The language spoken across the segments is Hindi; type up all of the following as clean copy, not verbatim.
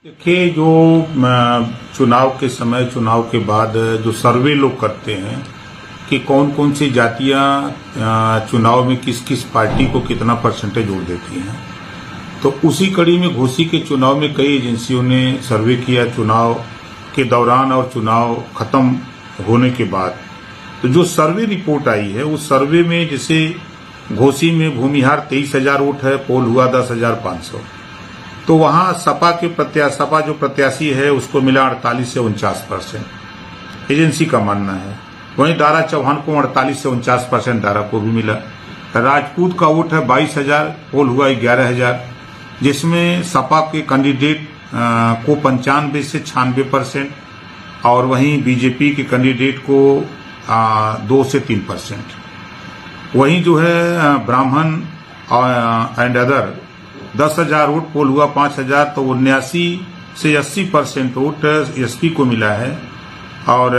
देखिए, जो चुनाव के समय, चुनाव के बाद जो सर्वे लोग करते हैं कि कौन कौन सी जातियां चुनाव में किस किस पार्टी को कितना परसेंटेज वोट देती हैं, तो उसी कड़ी में घोसी के चुनाव में कई एजेंसियों ने सर्वे किया चुनाव के दौरान और चुनाव खत्म होने के बाद। तो जो सर्वे रिपोर्ट आई है, उस सर्वे में जैसे घोसी में भूमिहार 23,000 वोट है, पोल हुआ 10,500। तो वहां सपा जो प्रत्याशी है उसको मिला 48 से 49%, एजेंसी का मानना है। वहीं दारा चौहान को 48 से 49% दारा को भी मिला। राजपूत का वोट है 22,000, पोल हुआ 11,000, जिसमें सपा के कैंडिडेट को 95 से 96% और वहीं बीजेपी के कैंडिडेट को 2 से 3%। वहीं जो है ब्राह्मण एंड अदर 10,000 वोट, पोल हुआ 5,000, तो 79 से 80% वोट एसपी को मिला है और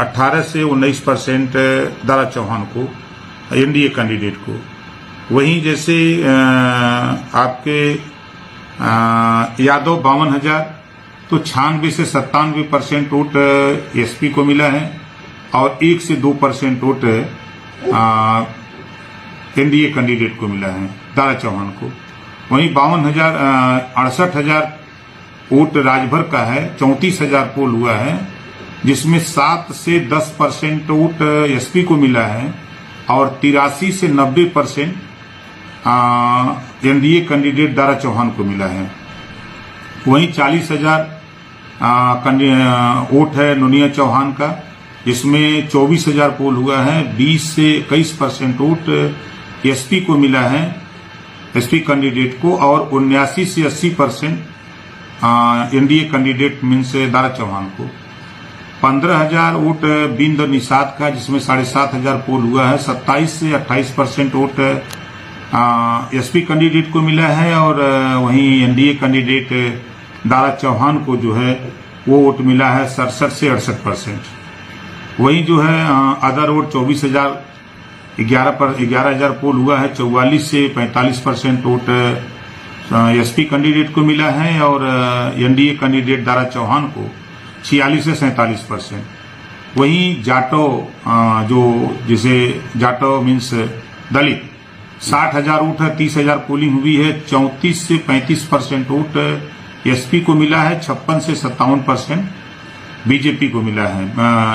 18 से 19% दारा चौहान को, एनडीए कैंडिडेट को। वहीं जैसे आपके यादव 52,000, तो 96 से 97% वोट एसपी को मिला है और 1 से 2% वोट एनडीए कैंडिडेट को मिला है, दारा चौहान को। वहीं 68,000 वोट राजभर का है, 34,000 पोल हुआ है, जिसमें 7 से 10% वोट एसपी को मिला है और 83 से 90% एनडीए कैंडिडेट दारा चौहान को मिला है। वहीं 40,000 वोट है नोनिया चौहान का, जिसमें 24,000 पोल हुआ है, 20 से 21% वोट एसपी को मिला है, एसपी कैंडिडेट को, और 79 से 80% NDA candidate means Dara Chauhan को। 15,000 वोट बिंद निषाद का, जिसमें 7,500 पोल हुआ है, 27 से 28% वोट एसपी कैंडिडेट को मिला है और वहीं एनडीए कैंडिडेट दारा चौहान को जो है वो वोट मिला है 67 से 68%। वहीं जो है अदर वोट 24,000 11,000 पोल हुआ है, 44 से 45% वोट एसपी कैंडिडेट को मिला है और एनडीए कैंडिडेट दारा चौहान को 46 से 47%। वहीं जाटो जो जिसे जाटो मीन्स दलित 60,000 वोट है, 30,000 पोलिंग हुई है, 34 से 35% वोट एसपी को मिला है, 56 से 57% बीजेपी को मिला है,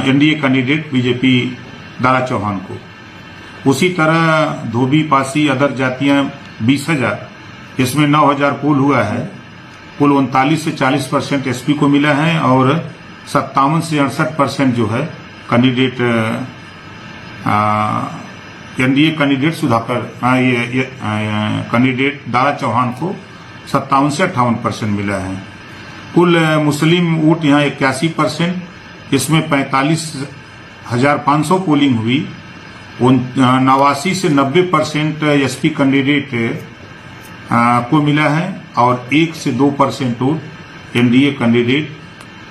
NDA candidate BJP Dara Chauhan को। उसी तरह धोबी पासी अदर जातियां 20,000, इसमें 9,000 पोल हुआ है, कुल 39 से 40% एसपी को मिला है और 57 से 68% जो है candidate NDA candidate Sudhakar candidate Dara Chauhan को 57 से 58% मिला है। कुल मुस्लिम वोट यहाँ 81%, इसमें 45,500 पोलिंग हुई, 89 से 90% एसपी कैंडिडेट को मिला है और 1 से 2% vote NDA candidate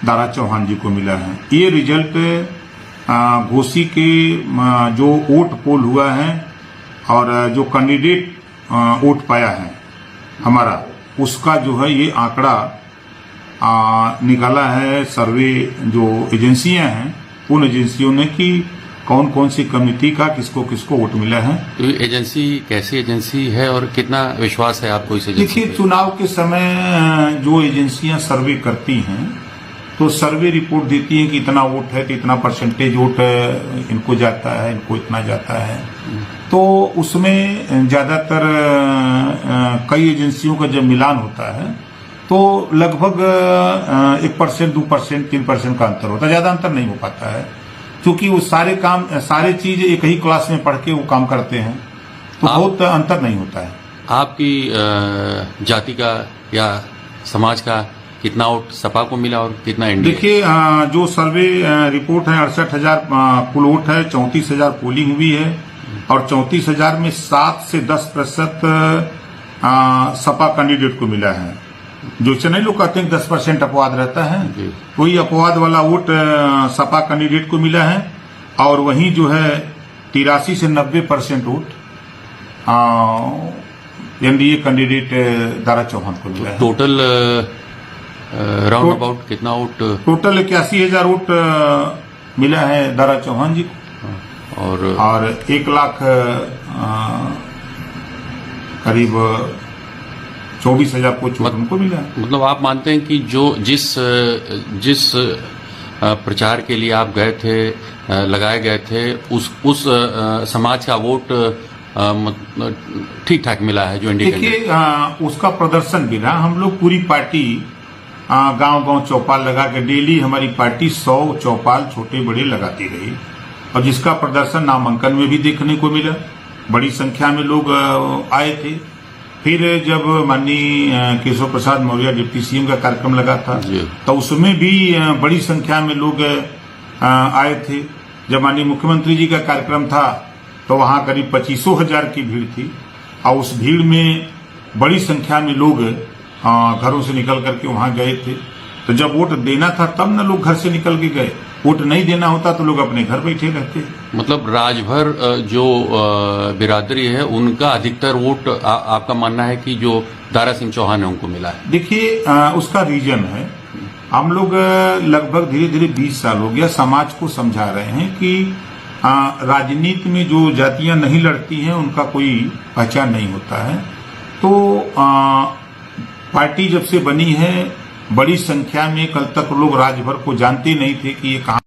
Dara Chauhan ji को मिला है। ये रिजल्ट घोसी के जो वोट पोल हुआ है और जो कैंडिडेट वोट पाया है हमारा, उसका जो है ये आंकड़ा निकाला है सर्वे जो एजेंसियां हैं उन एजेंसियों ने कि कौन कौन सी कमेटी का किसको किसको वोट मिला है। तो एजेंसी कैसी एजेंसी है और कितना विश्वास है आपको इस एजेंसी? देखिए, चुनाव के समय जो एजेंसियां सर्वे करती हैं तो सर्वे रिपोर्ट देती हैं कि इतना वोट है तो इतना परसेंटेज वोट इनको जाता है, इनको इतना जाता है। तो उसमें ज्यादातर कई एजेंसियों का जब मिलान होता है तो लगभग 1%, 2%, 3% का अंतर होता है, ज्यादा अंतर नहीं हो पाता है, क्योंकि वो सारे चीज एक ही क्लास में पढ़ के वो काम करते हैं, तो बहुत अंतर नहीं होता है। आपकी जाति का या समाज का कितना वोट सपा को मिला और कितना एनडीए? देखिए, जो सर्वे रिपोर्ट है 68,000 कुल वोट है, 34,000 पोलिंग हुई है और 34,000 में 7 से 10% सपा कैंडिडेट को मिला है। जो चेन्नई लोग कहते हैं 10% अपवाद रहता है, वही अपवाद वाला वोट सपा कैंडिडेट को मिला है और वहीं जो है 83 से 90% vote NDA candidate Dara Chauhan को मिला है। टोटल राउंड अबाउट कितना वोट टोटल 81,000 वोट मिला है दारा चौहान जी को और 1 लाख करीब 24,000 को चोटन को मिला है। मतलब आप मानते हैं कि जो जिस प्रचार के लिए आप गए थे, लगाए गए थे, उस समाज का वोट ठीक ठाक मिला है जो इंडिपेंडेंट? देखिए उसका प्रदर्शन भी रहा। हम लोग पूरी पार्टी गांव गांव चौपाल लगा के डेली हमारी पार्टी 100 चौपाल छोटे बड़े लगाती रही और जिसका प्रदर्शन नामांकन में भी देखने को मिला। बड़ी संख्या में लोग आए थे। फिर जब माननीय केशव प्रसाद मौर्य डिप्टी सीएम का कार्यक्रम लगा था तो उसमें भी बड़ी संख्या में लोग आए थे। जब माननीय मुख्यमंत्री जी का कार्यक्रम था तो वहां करीब 25,000 की भीड़ थी और उस भीड़ में बड़ी संख्या में लोग घरों से निकल करके वहां गए थे। तो जब वोट देना था तब न लोग घर से निकल के गए, वोट नहीं देना होता तो लोग अपने घर बैठे रहते। मतलब राजभर जो बिरादरी है उनका अधिकतर वोट आपका मानना है कि जो दारा सिंह चौहान है उनको मिला है? देखिए उसका रीजन है, हम लोग लगभग धीरे धीरे 20 साल हो गया समाज को समझा रहे हैं कि राजनीति में जो जातियां नहीं लड़ती हैं उनका कोई पहचान नहीं होता है। तो पार्टी जब से बनी है बड़ी संख्या में, कल तक लोग राजभर को जानते नहीं थे कि ये कहाँ